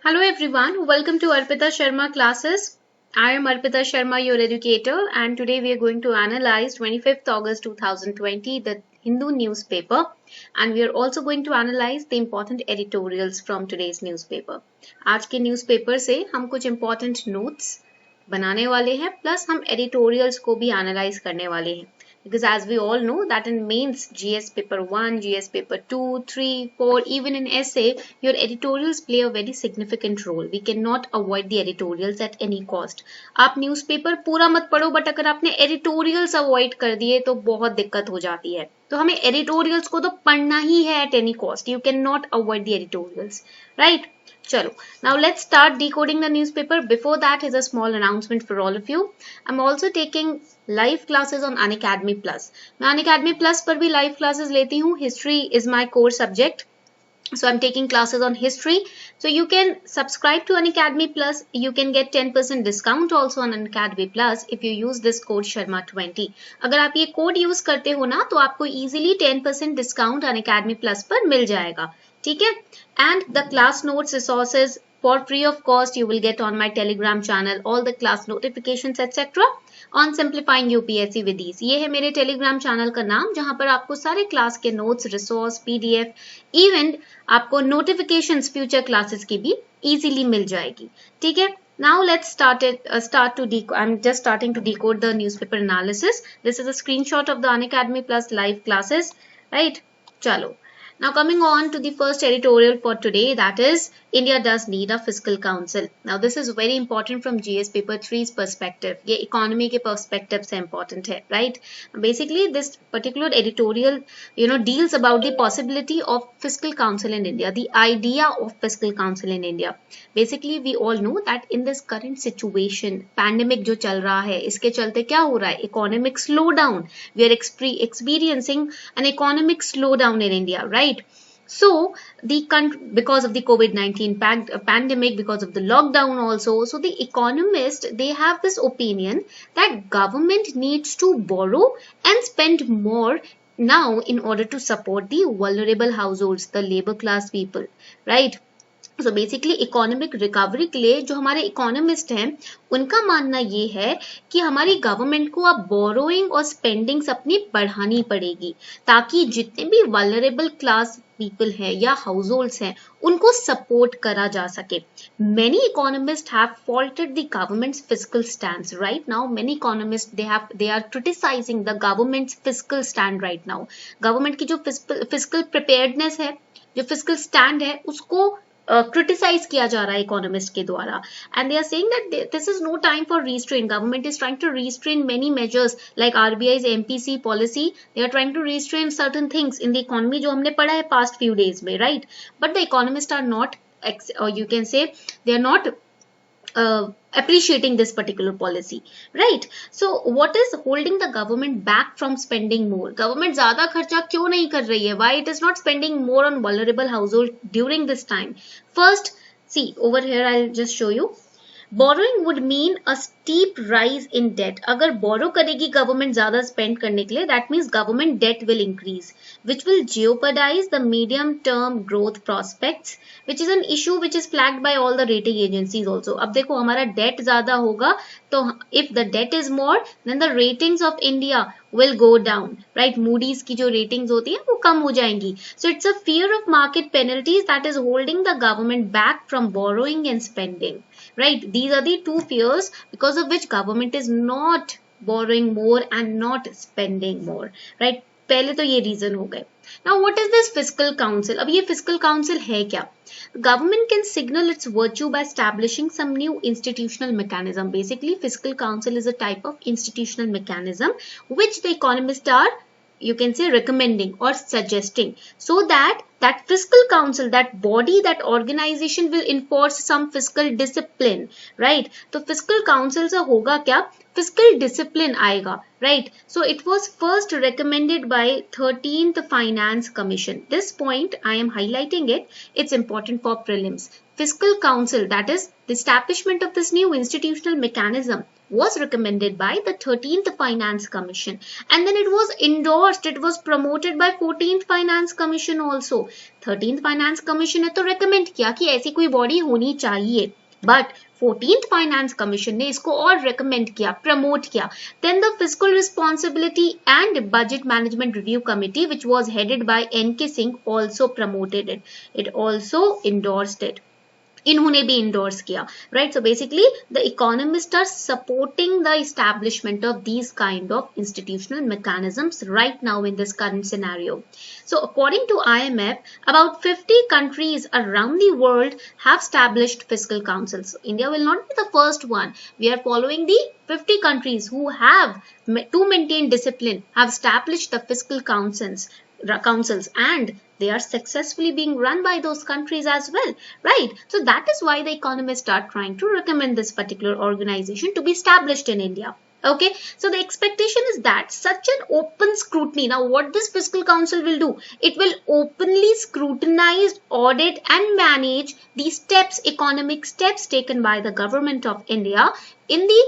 Hello everyone, welcome to Arpita Sharma classes. I am Arpita Sharma, your educator, and today we are going to analyze 25th August 2020, the Hindu newspaper, and we are also going to analyze the important editorials from today's newspaper. आज के newspaper से हम कुछ important notes बनाने वाले हैं, plus हम editorials को भी analyze करने वाले हैं. Because as we all know that in mains GS paper 1, GS paper 2, 3, 4, even in essay, your editorials play a very significant role. We cannot avoid the editorials at any cost. आप newspaper पूरा मत पढ़ो but अगर आपने editorials avoid कर दिए तो बहुत दिक्कत हो जाती है. तो हमें editorials को तो पढ़ना ही है at any cost. You cannot avoid the editorials, right? Chalo. Now let's start decoding the newspaper. Before that is a small announcement for all of you. I'm also taking live classes on Unacademy Plus. मैं Unacademy Plus पर भी live classes लेती हूँ. History is my core subject. So I'm taking classes on history. So you can subscribe to Unacademy Plus. You can get 10% discount also on Unacademy Plus if you use this code Sharma20. अगर आप ये code use करते हो ना तो आपको easily 10% discount Unacademy Plus पर मिल जाएगा. ठीक है? And the class notes resources for free of cost you will get on my Telegram channel, all the class notifications etc. on simplifying UPSC with ease. ये है मेरे Telegram channel का नाम जहाँ पर आपको सारे क्लास के notes, resource, PDF, even आपको notifications future classes की भी easily मिल जाएगी. ठीक है? Now let's I'm just starting to decode the newspaper analysis. This is a screenshot of the Unacademy Plus live classes, right? Chalo. Now coming on to the first editorial for today, that is India does need a fiscal council. Now this is very important from GS paper 3's perspective. ये economy के perspective से important है, right? Basically this particular editorial, deals about the possibility of fiscal council in India, the idea of fiscal council in India. Basically we all know that in this current situation, pandemic जो चल रहा है, इसके चलते क्या हो रहा है? Economic slowdown. We are experiencing an economic slowdown in India, right? So because of the COVID-19 pandemic, because of the lockdown also, so the economists, they have this opinion that government needs to borrow and spend more now in order to support the vulnerable households, the labor class people, right? So basically economic recovery के लिए जो हमारे economist हैं उनका मानना ये है कि हमारी गवर्नमेंट को अब बोरोइंग और स्पेंडिंग्स अपनी बढ़ानी पड़ेगी ताकि जितने भी वल्नरेबल क्लास पीपल हैं या हाउस होल्ड्स हैं उनको सपोर्ट करा जा सके. Many economists have faulted the government's fiscal stance right now. Many economists they are criticizing the government's fiscal stand right now. Government की जो फिस्कल प्रिपेयर्डनेस है, जो फिस्कल स्टैंड है, उसको क्रिटिसाइज किया जा रहा है इकोनॉमिस्ट के द्वारा. And they are saying that this is no time for restraint. Government is trying to restrain many measures like RBI's MPC policy. They are trying to restrain certain things in the economy जो हमने पढ़ा है past few days में, right? But the economists are not, or you can say they are not appreciating this particular policy, right? So what is holding the government back from spending more? Government ज़्यादा खर्चा क्यों नहीं कर रही है? Why it is not spending more on vulnerable household during this time? First, see over here, I'll just show you. Borrowing would mean a steep rise in debt. अगर borrow करेगी government ज़्यादा spend करने के लिए, that means government debt will increase, which will jeopardize the medium-term growth prospects, which is an issue which is flagged by all the rating agencies also. अब देखो हमारा debt ज़्यादा होगा, तो if the debt is more, then the ratings of India will go down, right? Moody's की जो ratings होती है वो कम हो जाएंगी. So it's a fear of market penalties that is holding the government back from borrowing and spending, right? These are the two fears because of which government is not borrowing more and not spending more, right? पहले तो ये reason हो गए. Now what is this fiscal council? अब ये fiscal council है क्या? Government can signal its virtue by establishing some new institutional mechanism. Basically, fiscal council is a type of institutional mechanism which the economists are, you can say, recommending or suggesting, so that fiscal council, that body, that organization will enforce some fiscal discipline, right? तो fiscal council से होगा क्या? Fiscal discipline आएगा, right? So it was first recommended by 13th Finance Commission. This point I am highlighting it. It's important for prelims. Fiscal council, that is the establishment of this new institutional mechanism, was recommended by the 13th Finance Commission, and then it was endorsed, it was promoted by 14th Finance Commission also. तो 13th finance commission ने तो recommend किया कि ऐसी कोई body होनी चाहिए, but 14th finance commission ने इसको और रेकमेंड किया, प्रमोट किया. Then the Fiscal Responsibility and Budget Management Review Committee, which was headed by N.K. Singh, also promoted it. It also endorsed it. इन्होंने भी इंडोर्स किया, right. So basically the economists are supporting the establishment of these kind of institutional mechanisms right now in this current scenario. So according to IMF, about 50 countries around the world have established fiscal councils. India will not be the first one. We are following the 50 countries who have, to maintain discipline, have established the fiscal councils, and they are successfully being run by those countries as well, right? So that is why the economists are trying to recommend this particular organization to be established in India. Okay, so the expectation is that such an open scrutiny, now what this fiscal council will do, it will openly scrutinize, audit and manage the steps, economic steps taken by the government of India in the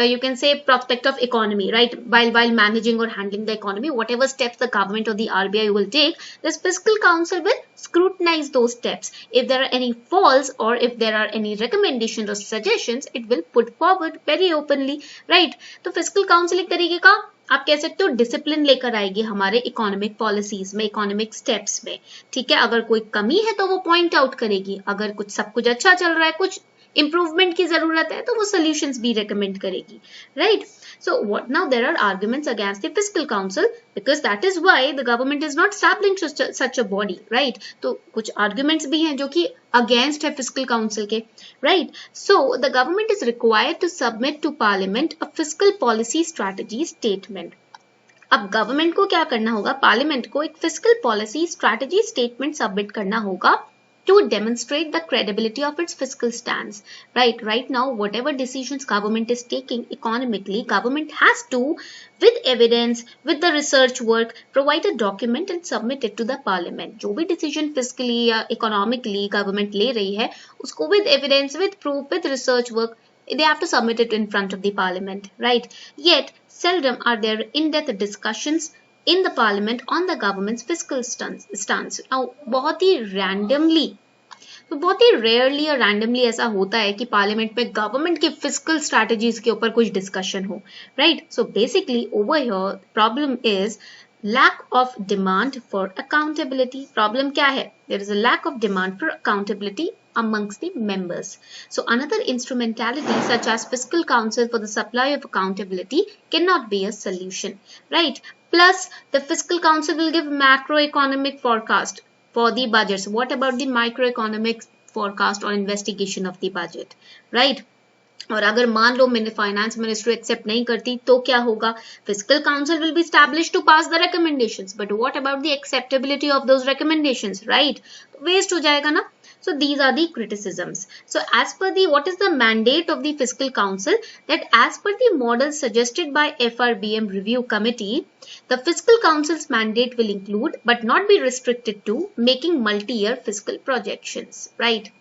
you can say prospect of economy, right? While managing or handling the economy, whatever steps the government or the RBI will take, this fiscal council will scrutinize those steps. If there are any faults or if there are any recommendations or suggestions, it will put forward very openly, right? तो fiscal council एक तरीके का आप कह सकते हो discipline लेकर आएगी हमारे इकोनॉमिक पॉलिसीज में, इकोनॉमिक स्टेप्स में, ठीक है. अगर कोई कमी है तो वो पॉइंट आउट करेगी, अगर कुछ सब कुछ अच्छा चल रहा है, कुछ इम्प्रूवमेंट की जरूरत है तो वो सॉल्यूशंस भी रेकमेंड करेगी, right. So what now there are arguments against the fiscal council because that is why the government is not establishing such a body, right. तो कुछ आर्गुमेंट्स भी हैं जो कि अगेंस्ट है फिस्कल काउंसिल के, right. So the government is required to submit to parliament a fiscal policy strategy statement. अब government को क्या करना होगा, पार्लियामेंट को एक fiscal policy strategy statement submit करना होगा to demonstrate the credibility of its fiscal stance, right now whatever decisions government is taking economically, government has to, with evidence, with the research work, provide a document and submit it to the parliament. जो भी decision fiscally या economically government ले रही है उसको with evidence, with proof, with research work, they have to submit it in front of the parliament, right? Yet seldom are there in-depth discussions in the parliament on the government's fiscal stance. Now बहुत ही randomly, तो बहुत ही rarely और randomly ऐसा होता है कि parliament में government के फिस्कल स्ट्रैटेजीज के ऊपर कुछ डिस्कशन हो, right. So basically over here problem is lack of demand for accountability. Problem क्या है? There is a lack of demand for accountability amongst the members. So another instrumentality such as fiscal council for the supply of accountability cannot be a solution, right? Plus the fiscal council will give macroeconomic forecast for the budgets. What about the microeconomic forecast or investigation of the budget, right? और अगर मान लो finance ministry accept नहीं करती तो क्या होगा, fiscal council will be establish to pass the recommendations, but what about the acceptability of those recommendations, right. Waste हो जाएगा ना. So these are the criticisms. So as per the, what is the mandate of the fiscal council, that as per the model suggested by FRBM review committee, the fiscal council's mandate will include but not be restricted to making multi-year fiscal projections, right,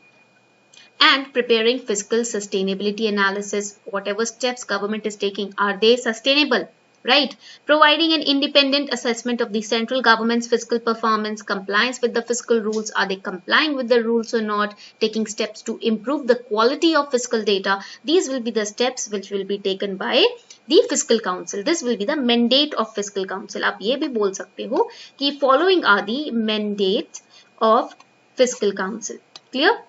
and preparing fiscal sustainability analysis. Whatever steps government is taking, are they sustainable, right? Providing an independent assessment of the central government's fiscal performance, compliance with the fiscal rules, are they complying with the rules or not, taking steps to improve the quality of fiscal data. These will be the steps which will be taken by the fiscal council. This will be the mandate of fiscal council. आप ये भी बोल सकते हो कि following are the mandate of fiscal council. Clear?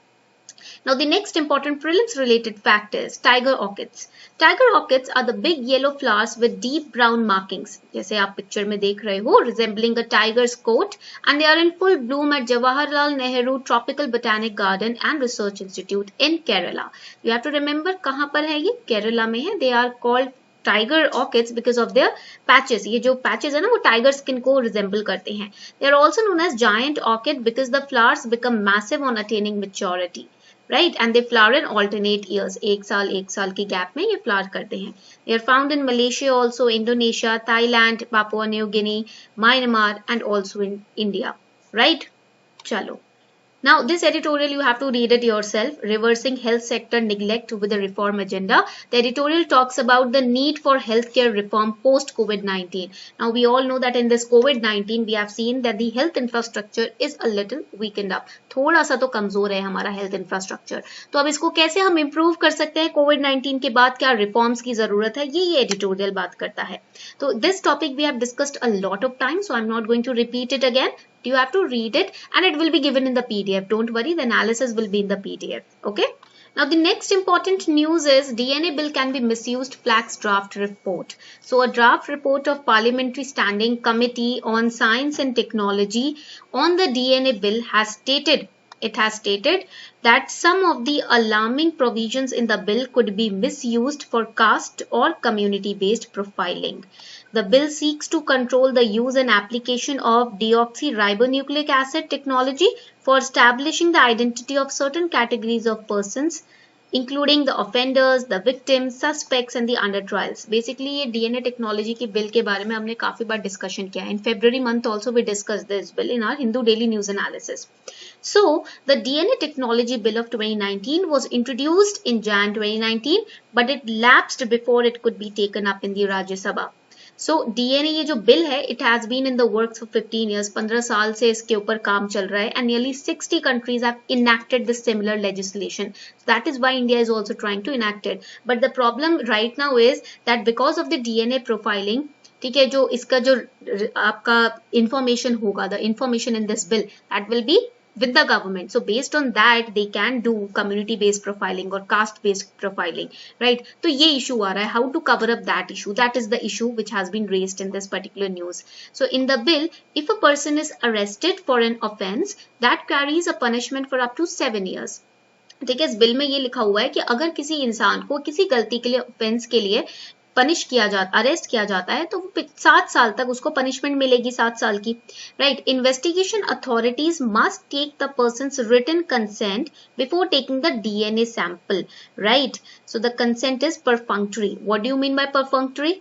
Now the next important prelims related fact is tiger orchids. Tiger orchids are the big yellow flowers with deep brown markings. जैसे आप picture में देख रहे हो, resembling a tiger's coat, and they are in full bloom at Jawaharlal Nehru Tropical Botanic Garden and Research Institute in Kerala. You have to remember कहाँ पर है ये, केरला में है. They are called tiger orchids because of their patches. ये जो patches है ना वो tiger skin को resemble करते हैं. They are also known as giant orchid because the flowers become massive on attaining maturity. Right, and they flower in alternate years. एक साल की गैप में ये फ्लावर करते हैं. They are found in Malaysia also, Indonesia, Thailand, Papua New Guinea, Myanmar and also in India. Right? चलो. Now, this editorial, you have to read it yourself. Reversing health sector neglect with a reform agenda. The editorial talks about the need for healthcare reform post COVID-19. Now, we all know that in this COVID-19, we have seen that the health infrastructure is a little weakened up. थोड़ा सा तो कमजोर है हमारा health infrastructure. तो अब इसको कैसे हम इम्प्रूव कर सकते हैं कोविड-19 के बाद, क्या रिफॉर्म्स की जरूरत है, ये एडिटोरियल बात करता है. तो this topic we have discussed a lot of time, so I am not going to repeat it again. You have to read it and it will be given in the PDF. Don't worry, the analysis will be in the PDF. Okay. Now the next important news is DNA bill can be misused, flags draft report. So a draft report of Parliamentary Standing Committee on Science and Technology on the DNA bill has stated that some of the alarming provisions in the bill could be misused for caste or community-based profiling. The bill seeks to control the use and application of deoxyribonucleic acid technology for establishing the identity of certain categories of persons, including the offenders, the victims, suspects and the under trials. Basically ये DNA technology की bill के बारे में हमने काफी बार discussion किया है. In February month also we discussed this bill in our Hindu Daily News Analysis. So the DNA technology bill of 2019 was introduced in Jan 2019, but it lapsed before it could be taken up in the Rajya Sabha. So DNA ये जो bill है, it has been in the works for 15 years. 15 साल से इसके ऊपर काम चल रहा है and nearly 60 countries have enacted this similar legislation. So that is why India is also trying to enact it. But the problem right now is that because of the DNA profiling, ठीक है, जो इसका जो आपका information होगा, the information in this bill, that will be with the government. So based on that they can do community based profiling or caste based profiling, right? तो ये issue आ रहा है, how to cover up that issue. That is the issue which has been raised in this particular news. So in the bill, if a person is arrested for an offence, that carries a punishment for up to 7 years. ठीक है, इस bill में ये लिखा हुआ है कि अगर किसी इंसान को किसी गलती के लिए, ऑफेंस के लिए पनिश किया जाता, अरेस्ट किया जाता है, तो 7 साल तक उसको पनिशमेंट मिलेगी, 7 साल की, right? Investigation authorities must take the person's written consent before taking the DNA sample, right? So the consent is perfunctory. What do you mean by perfunctory?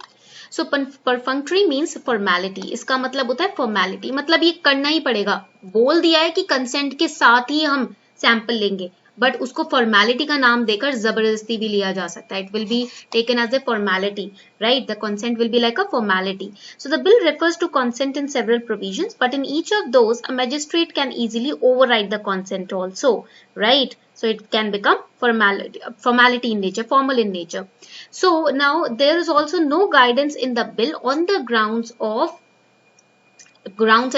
So perfunctory means formality. इसका मतलब होता है formality, मतलब ये करना ही पड़ेगा. बोल दिया है कि कंसेंट के साथ ही हम सैंपल लेंगे, बट उसको फॉर्मेलिटी का नाम देकर जबरदस्ती भी लिया जा सकता है. It will be taken as a formality, right? The consent will be like a formality. So the bill refers to consent in several provisions, but in each of those a magistrate can easily override the consent also, right? So it can become formality in nature, formal in nature. So now there is also no guidance in the bill on the grounds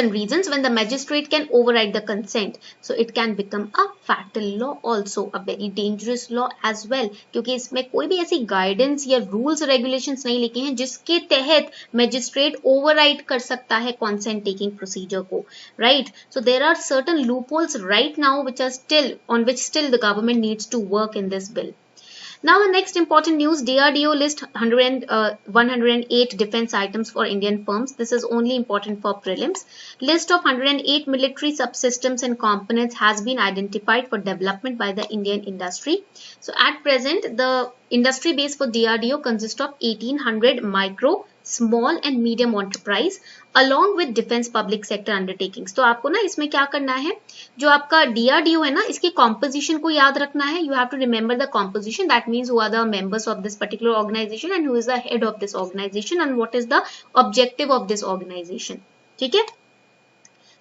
and reasons when the magistrate can override the consent. So it can become a fatal law also, a very dangerous law as well, क्योंकि इसमें कोई भी ऐसी guidance या rules regulations नहीं लिखे हैं जिसके तहत magistrate override कर सकता है consent taking procedure को, right? So there are certain loopholes right now which are still the government needs to work in this bill. Now the next important news, DRDO list 108 defense items for Indian firms. This is only important for prelims. List of 108 military subsystems and components has been identified for development by the Indian industry. So at present, the industry base for DRDO consists of 1800 micro, small and medium enterprise along with defense public sector undertakings. तो आपको ना इसमें क्या करना है, जो आपका DRDO है ना, इसकी composition को याद रखना है. You have to remember the composition. That means who are the members of this particular organization and who is the head of this organization and what is the objective of this organization. ठीक है,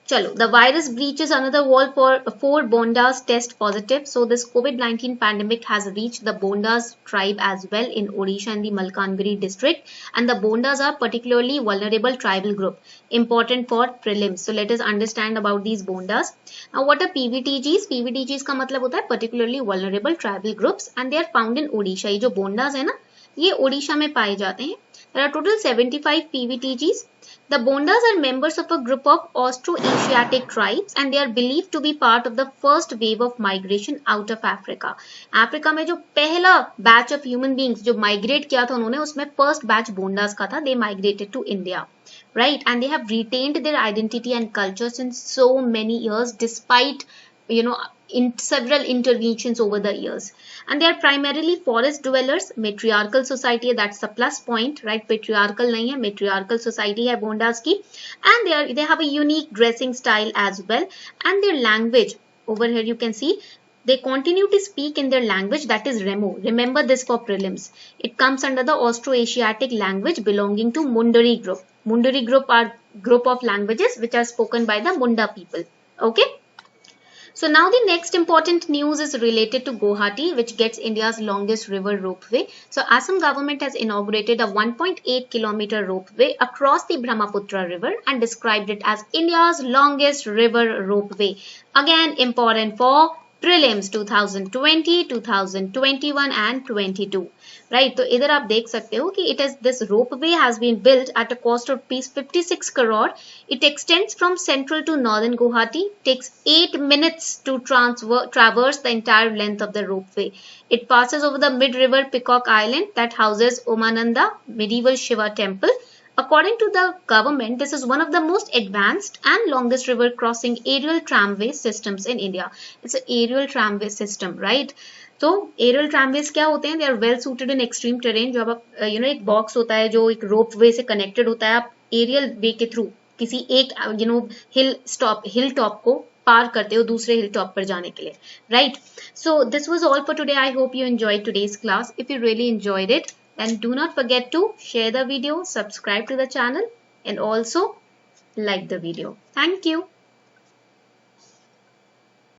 चलो. The virus breaches another wall for 4 Bondas test positive. So this COVID-19 pandemic has reached the Bondas tribe as well in Odisha and the Malkangiri district, and the Bondas are particularly vulnerable tribal group, important for prelims. So let us understand about these Bondas. Now what are PVTGs? PVTGs का मतलब होता है particularly vulnerable tribal groups and they are found in Odisha. ये जो Bondas है ना, ये ओडिशा में पाए जाते हैं. There are total 75 PVTGs. The Bondas are members of a group of Austroasiatic tribes and they are believed to be part of the first wave of migration out of Africa. Africa में जो पहला batch of human beings जो migrate किया था उन्होंने, उसमें first batch Bondas का था. They migrated to India, right? And they have retained their identity and culture since so many years despite, in several interventions over the years. And they are primarily forest dwellers, matriarchal society, that's the plus point, right? Patriarchal nahi hai, matriarchal society hai Bondas ki. And they have a unique dressing style as well. And their language over here you can see they continue to speak in their language, that is Remo. Remember this for prelims. It comes under the Austroasiatic language belonging to Mundari group. Mundari group are group of languages which are spoken by the Munda people. Okay. So now the next important news is related to Guwahati, which gets India's longest river ropeway. So Assam government has inaugurated a 1.8 kilometer ropeway across the Brahmaputra river and described it as India's longest river ropeway. Again, important for prelims 2020, 2021 and 22. Right, तो इधर आप देख सकते हो कि it is this ropeway has been built at a cost of ₹56 crore. It extends from central to northern Guwahati, takes 8 minutes to traverse the entire length of the ropeway. It passes over the mid-river Peacock Island that houses Umananda medieval Shiva temple. According to the government, this is one of the most advanced and longest river crossing aerial tramway systems in India. It's an aerial tramway system, right? तो aerial tramways क्या होते हैं? They are well suited in extreme terrain. जो आप एक box होता है जो एक रोप वे से कनेक्टेड होता है, आप एरियल वे के थ्रू किसी एक हिल टॉप को पार करते हो दूसरे हिल टॉप पर जाने के लिए, right? So this was all for today. I hope you enjoyed today's class. If you really enjoyed it, then do not forget to share the video, subscribe to the channel, and also like the video. Thank you.